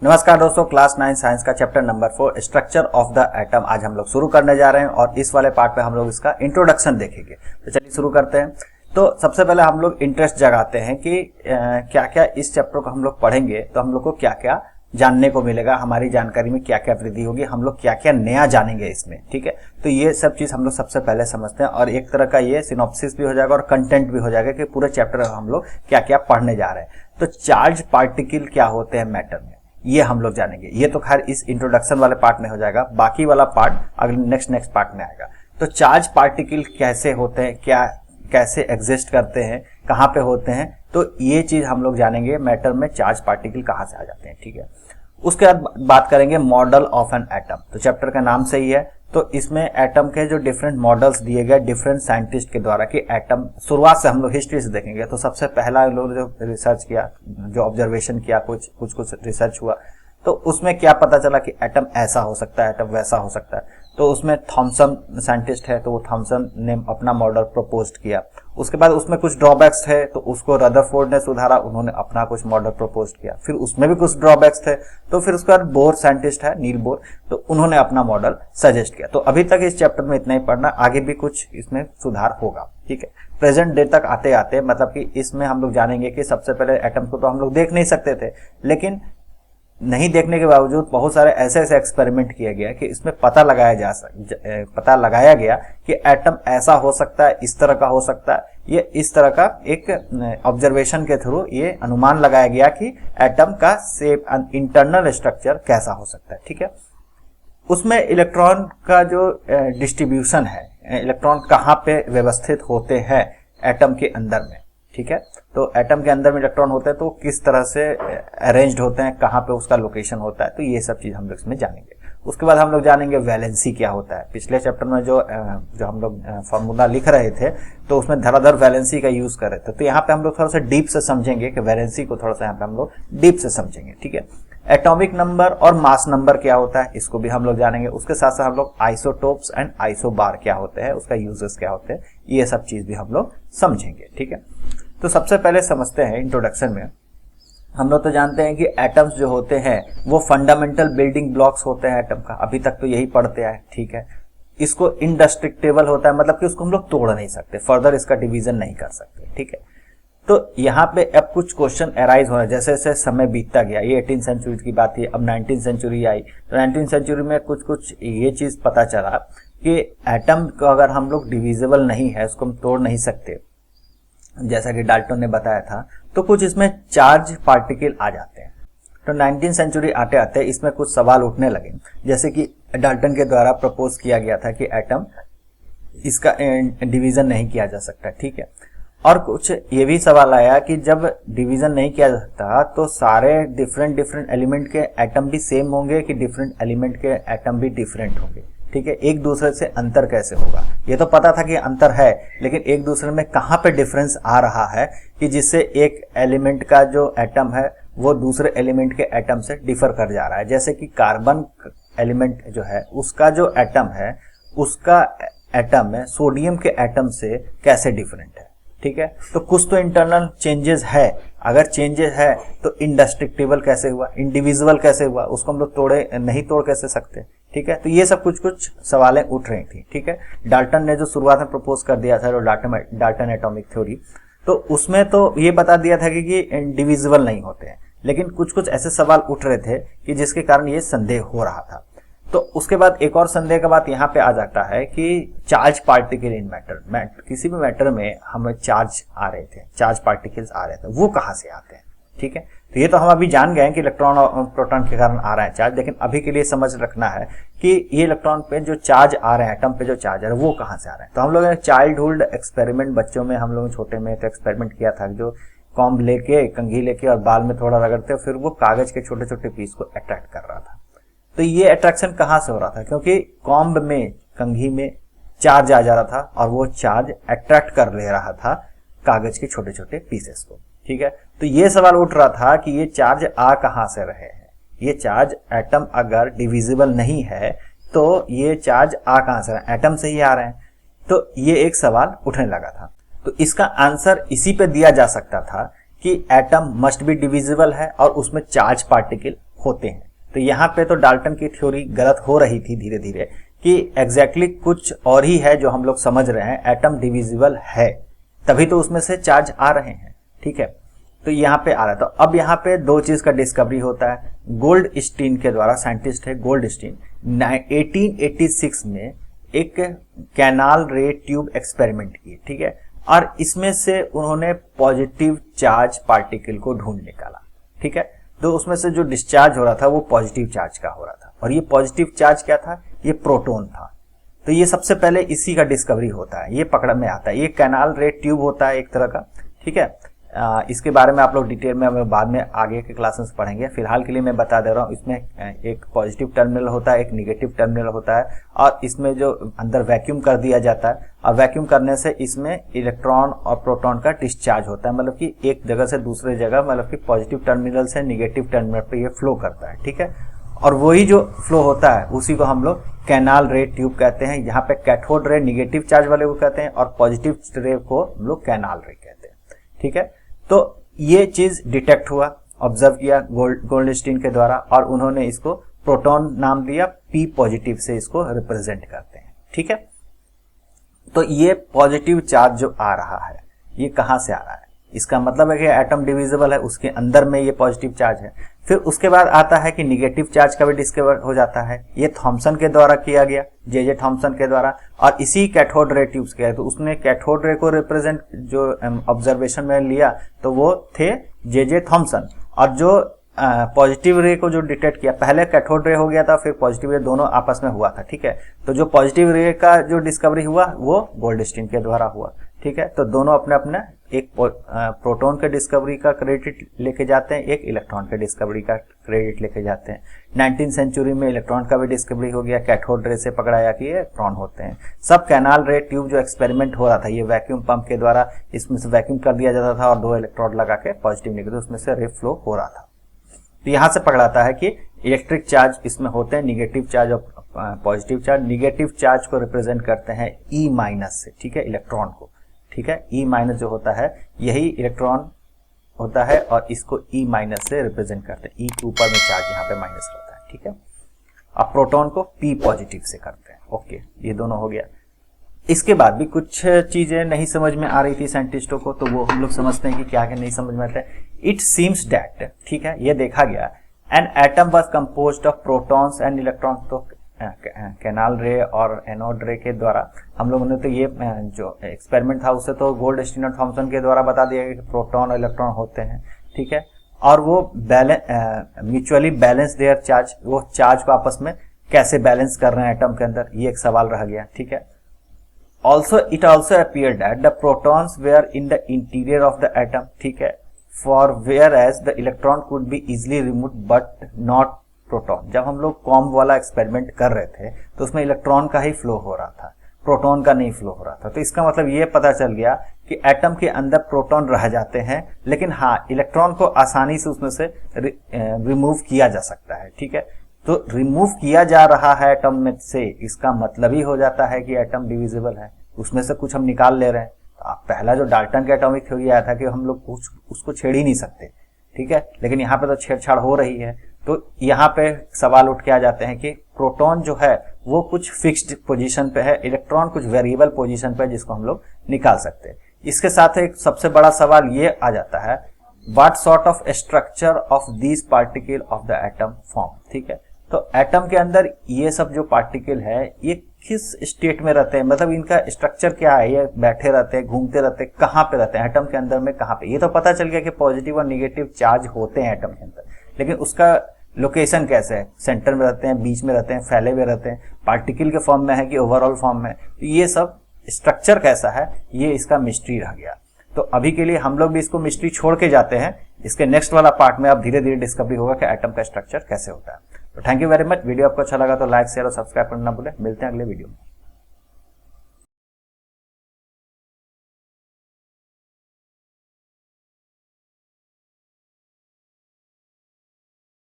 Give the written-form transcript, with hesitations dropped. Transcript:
नमस्कार दोस्तों, class 9 science का chapter number 4 structure of the atom आज हम लोग शुरू करने जा रहे हैं और इस वाले पार्ट में हम लोग इसका इंट्रोडक्शन देखेंगे। तो चलिए शुरू करते हैं। तो सबसे पहले हम लोग इंटरेस्ट जगाते हैं कि क्या क्या इस चैप्टर को हम लोग पढ़ेंगे तो हम लोग को क्या क्या जानने को मिलेगा, हमारी जानकारी में क्या क्या वृद्धि होगी, हम लोग क्या क्या नया जानेंगे इसमें। ठीक है, तो ये सब चीज हम लोग सबसे पहले समझते हैं और एक तरह का ये सिनॉप्सिस भी हो जाएगा और कंटेंट भी हो जाएगा कि पूरे चैप्टर हम लोग क्या क्या पढ़ने जा रहे हैं। तो चार्ज पार्टिकल क्या होते हैं मैटर में, ये हम लोग जानेंगे। ये तो खैर इस इंट्रोडक्शन वाले पार्ट में हो जाएगा, बाकी वाला पार्ट अगले नेक्स्ट पार्ट में आएगा। तो चार्ज पार्टिकल कैसे होते हैं, क्या कैसे एग्जिस्ट करते हैं, कहाँ पे होते हैं, तो ये चीज हम लोग जानेंगे। मैटर में चार्ज पार्टिकल कहाँ से आ जाते हैं। ठीक है, उसके बाद बात करेंगे मॉडल ऑफ एन एटम। तो चैप्टर का नाम से ही है, तो इसमें एटम के जो डिफरेंट मॉडल्स दिए गए डिफरेंट साइंटिस्ट के द्वारा कि एटम शुरुआत से हम लोग हिस्ट्री से देखेंगे। तो सबसे पहला लोग जो रिसर्च किया, जो ऑब्जर्वेशन किया, कुछ रिसर्च हुआ, तो उसमें क्या पता चला कि एटम ऐसा हो सकता है, एटम वैसा हो सकता है। तो उसमें थॉमसन साइंटिस्ट है, तो वो थॉमसन ने अपना मॉडल प्रपोज किया। उसके बाद उसमें कुछ ड्रॉबैक्स थे, तो उसको रदरफोर्ड ने सुधारा, उन्होंने अपना कुछ मॉडल प्रपोज किया। फिर उसमें भी कुछ ड्रॉबैक्स थे, तो फिर उसके बाद बोर साइंटिस्ट है, नील बोर, तो उन्होंने अपना मॉडल सजेस्ट किया। तो अभी तक इस चैप्टर में इतना ही पढ़ना, आगे भी कुछ इसमें सुधार होगा। ठीक है, प्रेजेंट डे तक आते आते मतलब कि इसमें हम लोग जानेंगे कि सबसे पहले एटम को तो हम लोग देख नहीं सकते थे, लेकिन नहीं देखने के बावजूद बहुत सारे ऐसे एक्सपेरिमेंट किया गया कि इसमें पता लगाया गया कि एटम ऐसा हो सकता है, इस तरह का हो सकता है। ये इस तरह का एक ऑब्जर्वेशन के थ्रू ये अनुमान लगाया गया कि एटम का शेप, इंटरनल स्ट्रक्चर कैसा हो सकता है। ठीक है, उसमें इलेक्ट्रॉन का जो डिस्ट्रीब्यूशन है, इलेक्ट्रॉन कहाँ पे व्यवस्थित होते हैं एटम के अंदर में। ठीक है, तो एटम के अंदर में इलेक्ट्रॉन होते हैं तो किस तरह से अरेंज्ड होते हैं, कहाँ पे उसका लोकेशन होता है, तो ये सब चीज हम लोग इसमें जानेंगे। उसके बाद हम लोग जानेंगे वैलेंसी क्या होता है। पिछले चैप्टर में जो हम लोग फॉर्मूला लिख रहे थे तो उसमें धराधर वैलेंसी का यूज कर रहे थे, तो यहाँ पे हम लोग थोड़ा सा डीप से समझेंगे कि वैलेंसी को थोड़ा सा यहाँ पे हम लोग डीप से समझेंगे। ठीक है, एटॉमिक नंबर और मास नंबर क्या होता है, इसको भी हम लोग जानेंगे। उसके साथ साथ हम लोग आइसोटोप्स एंड आइसोबार क्या होते हैं, उसका यूजेस क्या होते हैं, ये सब चीज भी हम लोग समझेंगे। ठीक है, तो सबसे पहले समझते हैं इंट्रोडक्शन में। हम लोग तो जानते हैं कि एटम्स जो होते हैं वो फंडामेंटल बिल्डिंग ब्लॉक्स होते हैं एटम का, अभी तक तो यही पढ़ते आए। ठीक है, इसको इंडेस्ट्रक्टेबल होता है, मतलब कि उसको हम लोग तोड़ नहीं सकते, फर्दर इसका डिवीजन नहीं कर सकते। ठीक है, तो यहाँ पे अब कुछ क्वेश्चन अराइज हो रहे हैं जैसे जैसे समय बीतता गया। ये 18th सेंचुरी की बात है, अब 19th सेंचुरी आई, तो 19th सेंचुरी में कुछ ये चीज पता चला कि एटम को अगर हम लोग डिविजिबल नहीं है, उसको हम तोड़ नहीं सकते, जैसा कि डाल्टन ने बताया था, तो कुछ इसमें चार्ज पार्टिकल आ जाते हैं। तो 19th सेंचुरी आते आते इसमें कुछ सवाल उठने लगे, जैसे कि डाल्टन के द्वारा प्रपोज किया गया था कि एटम इसका डिवीजन नहीं किया जा सकता। ठीक है, और कुछ ये भी सवाल आया कि जब डिवीजन नहीं किया जा सकता तो सारे डिफरेंट एलिमेंट के एटम भी सेम होंगे कि डिफरेंट एलिमेंट के एटम भी डिफरेंट होंगे। ठीक है, एक दूसरे से अंतर कैसे होगा, ये तो पता था कि अंतर है, लेकिन एक दूसरे में कहाँ पे डिफरेंस आ रहा है कि जिससे एक एलिमेंट का जो एटम है वो दूसरे एलिमेंट के एटम से डिफर कर जा रहा है। जैसे कि कार्बन एलिमेंट जो है उसका जो एटम है, उसका एटम है सोडियम के एटम से कैसे डिफरेंट है। ठीक है, तो कुछ तो इंटरनल चेंजेस है, अगर चेंजेस है तो इंडेस्ट्रक्टेबल कैसे हुआ, इंडिविजुअल कैसे हुआ, उसको हम लोग तोड़ कैसे सकते। ठीक है, तो ये सब कुछ सवालें उठ रही थी। ठीक है, डाल्टन ने जो शुरुआत में प्रपोज कर दिया था, डाल्टन एटॉमिक थ्योरी, तो उसमें तो ये बता दिया था कि इंडिविजुअल नहीं होते हैं, लेकिन कुछ ऐसे सवाल उठ रहे थे कि जिसके कारण ये संदेह हो रहा था। तो उसके बाद एक और संदेह का बात यहाँ पे आ जाता है कि चार्ज पार्टिकल इन मैटर, किसी भी मैटर में हमें चार्ज आ रहे थे, चार्ज पार्टिकल्स आ रहे थे, वो कहाँ से आते हैं। ठीक है, तो ये तो हम अभी जान गए हैं कि इलेक्ट्रॉन और प्रोटॉन के कारण आ रहा है चार्ज, लेकिन अभी के लिए समझ रखना है कि ये इलेक्ट्रॉन पे जो चार्ज आ रहे हैं, एटम पे जो चार्ज आ रहे हैं, वो कहाँ से आ रहे हैं। तो हम लोगों ने चाइल्डहुड एक्सपेरिमेंट, बच्चों में हम लोग छोटे में तो एक्सपेरिमेंट किया था, जो कॉम्ब लेके, कंघी लेके और बाल में थोड़ा रगड़ते, फिर वो कागज के छोटे छोटे पीस को अट्रैक्ट कर रहा था। तो ये अट्रैक्शन कहाँ से हो रहा था, क्योंकि कॉम्ब में, कंघी में चार्ज आ जा रहा था और वो चार्ज अट्रैक्ट कर ले रहा था कागज के छोटे छोटे पीसेस को। ठीक है, तो ये सवाल उठ रहा था कि ये चार्ज आ कहाँ से रहे हैं, ये चार्ज एटम अगर डिविजिबल नहीं है तो ये चार्ज आ कहाँ से रहे हैं, एटम से ही आ रहे हैं। तो ये एक सवाल उठने लगा था। तो इसका आंसर इसी पे दिया जा सकता था कि एटम मस्ट बी डिविजिबल है और उसमें चार्ज पार्टिकल होते हैं। तो यहाँ पे तो डाल्टन की थ्योरी गलत हो रही थी धीरे धीरे कि एग्जैक्टली कुछ और ही है जो हम लोग समझ रहे हैं, एटम डिविजिबल है, तभी तो उसमें से चार्ज आ रहे हैं। ठीक है, तो यहाँ पे आ रहा है। तो अब यहाँ पे दो चीज का डिस्कवरी होता है गोल्ड स्टीन के द्वारा, साइंटिस्ट है गोल्ड स्टीन, 1886 में एक कैनाल रे ट्यूब एक्सपेरिमेंट किए। ठीक है, और इसमें से उन्होंने पॉजिटिव चार्ज पार्टिकल को ढूंढ निकाला। ठीक है, तो उसमें से जो डिस्चार्ज हो रहा था वो पॉजिटिव चार्ज का हो रहा था, और ये पॉजिटिव चार्ज क्या था, ये प्रोटॉन था। तो ये सबसे पहले इसी का डिस्कवरी होता है, ये पकड़ में आता है। ये कैनाल रे ट्यूब होता है एक तरह का। ठीक है, इसके बारे में आप लोग डिटेल में बाद में आगे के क्लासेस पढ़ेंगे। फिलहाल के लिए मैं बता दे रहा हूँ, इसमें एक पॉजिटिव टर्मिनल होता है, एक निगेटिव टर्मिनल होता है, और इसमें जो अंदर वैक्यूम कर दिया जाता है, और वैक्यूम करने से इसमें इलेक्ट्रॉन और प्रोटॉन का डिस्चार्ज होता है, मतलब कि एक जगह से दूसरे जगह, मतलब कि पॉजिटिव टर्मिनल से निगेटिव टर्मिनल पे ये फ्लो करता है। ठीक है, और वही जो फ्लो होता है उसी को हम लोग कैनाल रे ट्यूब कहते हैं। यहाँ पे कैथोड रे निगेटिव चार्ज वाले को कहते हैं, और पॉजिटिव रे को हम लोग कैनाल रे कहते हैं। ठीक है, तो ये चीज डिटेक्ट हुआ, ऑब्जर्व किया गोल्डस्टीन के द्वारा, और उन्होंने इसको प्रोटॉन नाम दिया, पी पॉजिटिव से इसको रिप्रेजेंट करते हैं। ठीक है, तो ये पॉजिटिव चार्ज जो आ रहा है ये कहां से आ रहा है, इसका मतलब है कि एटम डिविजिबल है, उसके अंदर में ये पॉजिटिव चार्ज है। फिर उसके बाद आता है कि निगेटिव चार्ज का भी डिस्कवर हो जाता है, ये थॉमसन के द्वारा किया गया, जे थॉमसन के द्वारा, और इसी कैथोड रे ट्यूब्स के, तो उसने कैथोड रे को रिप्रेजेंट जो ऑब्जर्वेशन में लिया तो वो थे जे थॉमसन, और जो पॉजिटिव रे को जो डिटेक्ट किया, पहले कैथोड रे हो गया था, फिर पॉजिटिव रे, दोनों आपस में हुआ था। ठीक है, तो जो पॉजिटिव रे का जो डिस्कवरी हुआ वो गोल्डस्टीन के द्वारा हुआ। ठीक है, तो दोनों अपने अपने, एक प्रोटॉन के डिस्कवरी का क्रेडिट लेके जाते हैं, एक इलेक्ट्रॉन के डिस्कवरी का क्रेडिट लेके जाते हैं। 19वीं सेंचुरी में इलेक्ट्रॉन का भी डिस्कवरी हो गया, कैथोड रे से पकड़ाया कि ये इलेक्ट्रॉन होते हैं। सब कैनाल रे ट्यूब जो एक्सपेरिमेंट हो रहा था, ये वैक्यूम पंप के द्वारा इसमें से वैक्यूम कर दिया जाता था, और दो इलेक्ट्रोड लगा के पॉजिटिव निगेटिव उसमें से रे फ्लो हो रहा था। तो यहां से पकड़ाता है कि इलेक्ट्रिक चार्ज इसमें होते हैं, निगेटिव चार्ज और पॉजिटिव चार्ज। निगेटिव चार्ज को रिप्रेजेंट करते हैं ई माइनस से। ठीक है, इलेक्ट्रॉन को। ठीक है, ई माइनस जो होता है यही इलेक्ट्रॉन होता है, और इसको ई माइनस से रिप्रेजेंट करते हैं। ई के ऊपर में चार्ज यहाँ पे माइनस रहता है। ठीक है, अब प्रोटॉन को पी पॉजिटिव से करते हैं। ओके, ये दोनों हो गया। इसके बाद भी कुछ चीजें नहीं समझ में आ रही थी साइंटिस्टों को, तो वो हम लोग समझते हैं कि क्या क्या नहीं समझ में आता है। इट सीम्स दैट, ठीक है, ये देखा गया, an atom was composed of protons and electrons. तो कैनाल रे और एनोड रे के द्वारा हम लोगों ने तो ये जो एक्सपेरिमेंट था उससे तो गोल्डस्टीन और थॉमसन के द्वारा बता दिया कि प्रोटॉन और इलेक्ट्रॉन होते हैं। ठीक है, और वो म्यूचुअली बैलेंस देयर चार्ज, वो चार्ज को आपस में कैसे बैलेंस कर रहे हैं एटम के अंदर, ये एक सवाल रह गया। ठीक है, it also appeared that the protons were in the interior of the atom, ठीक है, for whereas the electron could be easily removed but not proton। जब हम लोग कॉम्ब वाला एक्सपेरिमेंट कर रहे थे तो उसमें इलेक्ट्रॉन का ही फ्लो हो रहा था, प्रोटॉन का नहीं फ्लो हो रहा था। तो इसका मतलब ये पता चल गया कि एटम के अंदर प्रोटॉन रह जाते हैं, लेकिन हाँ, इलेक्ट्रॉन को आसानी से उसमें से रिमूव किया जा सकता है। ठीक है, तो रिमूव किया जा रहा है एटम में से, इसका मतलब ही हो जाता है कि एटम डिविजिबल है, उसमें से कुछ हम निकाल ले रहे हैं। तो पहला जो डाल्टन के एटॉमिक थ्योरी आया था कि हम लोग उसको छेड़ ही नहीं सकते। ठीक है, लेकिन यहाँ पे तो छेड़छाड़ हो रही है। तो यहाँ पे सवाल उठ के आ जाते हैं कि प्रोटॉन जो है वो कुछ फिक्स्ड पोजीशन पे है, इलेक्ट्रॉन कुछ वेरिएबल पोजीशन पे है जिसको हम लोग निकाल सकते हैं। इसके साथ एक सबसे बड़ा सवाल ये आ जाता है, what sort of structure of these particle of the atom form. ठीक है, तो एटम के अंदर ये सब जो पार्टिकल है ये किस स्टेट में रहते हैं, मतलब इनका स्ट्रक्चर क्या है, ये बैठे रहते हैं, घूमते रहते हैं, कहाँ पे रहते हैं एटम के अंदर में, कहाँ पे। ये तो पता चल गया कि पॉजिटिव और निगेटिव चार्ज होते हैं एटम के अंदर, लेकिन उसका लोकेशन कैसे है, सेंटर में रहते हैं, बीच में रहते हैं, फैले हुए रहते हैं, पार्टिकल के फॉर्म में है कि ओवरऑल फॉर्म में, तो ये सब स्ट्रक्चर कैसा है, ये इसका मिस्ट्री रह गया। तो अभी के लिए हम लोग भी इसको मिस्ट्री छोड़ के जाते हैं। इसके नेक्स्ट वाला पार्ट में अब धीरे धीरे डिस्कवरी होगा कि एटम का स्ट्रक्चर कैसे होता है। तो thank you very much. Video आपको अच्छा लगा तो लाइक शेयर और सब्सक्राइब करना ना भूलें। मिलते हैं अगले वीडियो में।